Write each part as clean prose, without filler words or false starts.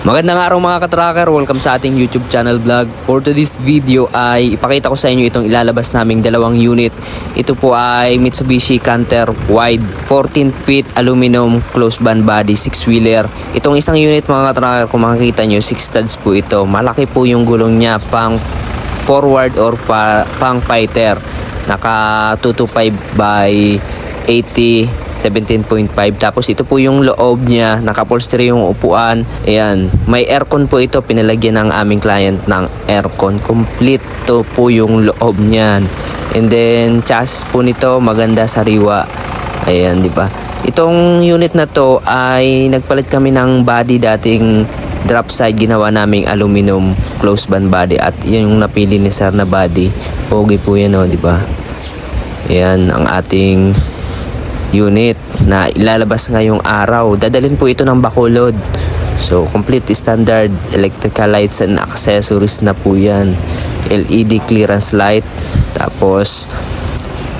Magandang araw mga ka-tracker, welcome sa ating YouTube channel vlog. For today's video ay ipakita ko sa inyo itong ilalabas naming dalawang unit. Ito po ay Mitsubishi Canter Wide 14 feet aluminum closed band body 6-wheeler. Itong isang unit mga ka-tracker, kung makikita nyo 6 studs po ito. Malaki po yung gulong niya, pang forward or pang fighter. Naka 225 by 80 17.5. Tapos ito po yung loob niya, naka-upholstery yung upuan. Ayan, may aircon po ito, pinalagyan ng aming client ng aircon. Complete to po yung loob niyan. And then chassis po nito maganda, sariwa. Ayan, di ba? Itong unit na to ay nagpalit kami ng body, dating drop side ginawa naming aluminum closed band body, at yun yung napili ni sir na body. Pogi po yan, oh, di ba? Ayan ang ating unit na ilalabas ngayong araw. Dadalhin po ito ng Bacolod. So complete standard electrical lights and accessories na po yan. LED clearance light. Tapos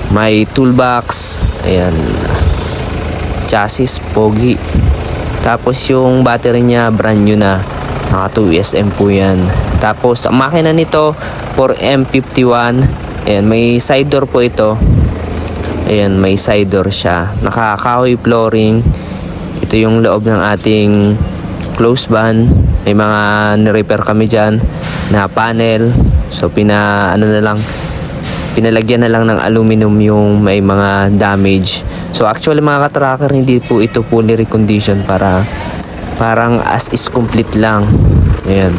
may toolbox. Ayan, chassis pogi. Tapos yung battery niya brand new na, naka 2SM po yan. Tapos ang makina nito 4M51. Ayan, may side door po ito. Ayan, may side door siya. Nakakahoy flooring. Ito yung loob ng ating closed band. May mga ni-repair kami dyan na panel. So pinalagyan na lang ng aluminum yung may mga damage. So actually mga ka-tracker, hindi po ito fully recondition, parang as is complete lang. Ayan.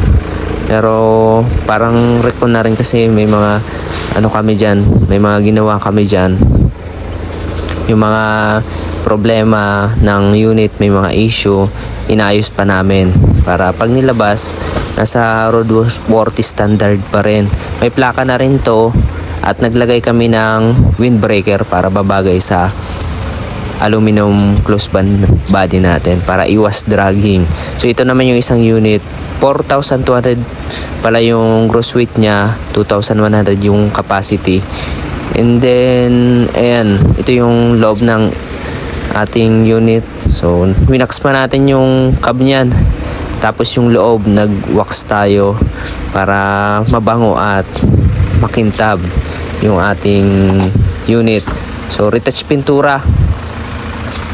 Pero parang recon na rin kasi may mga kami dyan. May mga ginawa kami dyan. Yung mga problema ng unit, may mga issue, inayos pa namin para pag nilabas, nasa roadworthy standard pa rin. May plaka na rin to, at naglagay kami ng windbreaker para babagay sa aluminum closed band body natin para iwas dragging. So ito naman yung isang unit, 4,200 pala yung gross weight niya, 2,100 yung capacity. And then, ayan, ito yung loob ng ating unit. So, winax pa natin yung cab niyan. Tapos yung loob, nag-wax tayo para mabango at makintab yung ating unit. So, retouch pintura.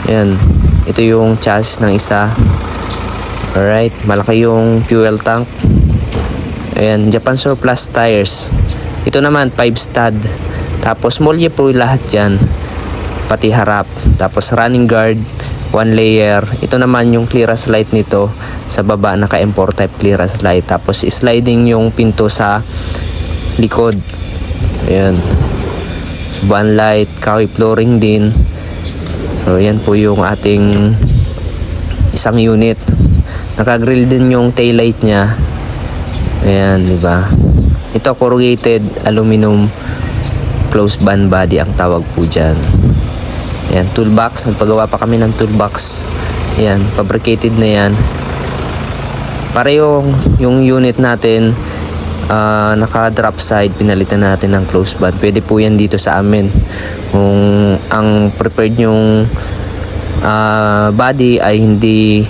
Ayan, ito yung chassis ng isa. Alright, malaki yung fuel tank. Ayan, Japan Surplus tires. Ito naman, 5 stud. Tapos molye po lahat yan, pati harap. Tapos running guard, 1 layer. Ito naman yung clearance light nito sa baba, naka M4 type clearance light. Tapos sliding yung pinto sa likod. Ayan, van light, kahoy flooring din. So yan po yung ating isang unit. Naka-grill din yung tail light niya. Ayan, di ba? Ito corrugated aluminum closed band body ang tawag po dyan. Ayan, toolbox. Nagpagawa pa kami ng toolbox. Ayan, fabricated na yan. Para yung unit natin, naka drop side, pinalitan natin ng closed band. Pwede po yan dito sa amin. Kung ang prepared yung body ay hindi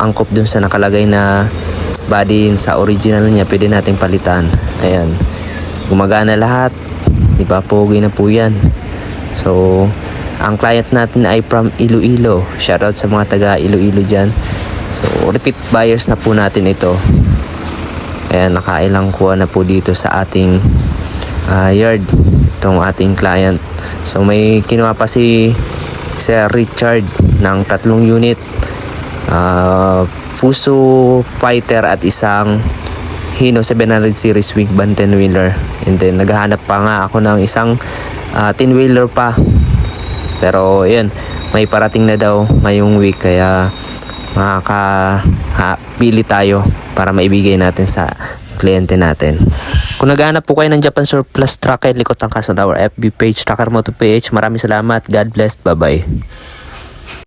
angkop dun sa nakalagay na body sa original niya, pwede nating palitan. Ayan, gumagana lahat, di ba? Pogi na po yan. So ang client natin ay from Iloilo. Shoutout sa mga taga Iloilo dyan. So repeat buyers na po natin ito. Ayan, nakailang kuha na po dito sa ating yard itong ating client. So may kinuha pa si Sir Richard ng 3 unit, Fuso Fighter at isang Hino 700 series wing band 10-wheeler. And then naghahanap pa nga ako ng isang 10-wheeler pa. Pero yun, may parating na daw ngayong week, kaya makakapili tayo para maibigay natin sa kliyente natin. Kung naghahanap po kayo ng Japan Surplus truck, likot ang Kaso Tower FB page, Tracker Moto PH. Maraming salamat. God bless. Bye bye.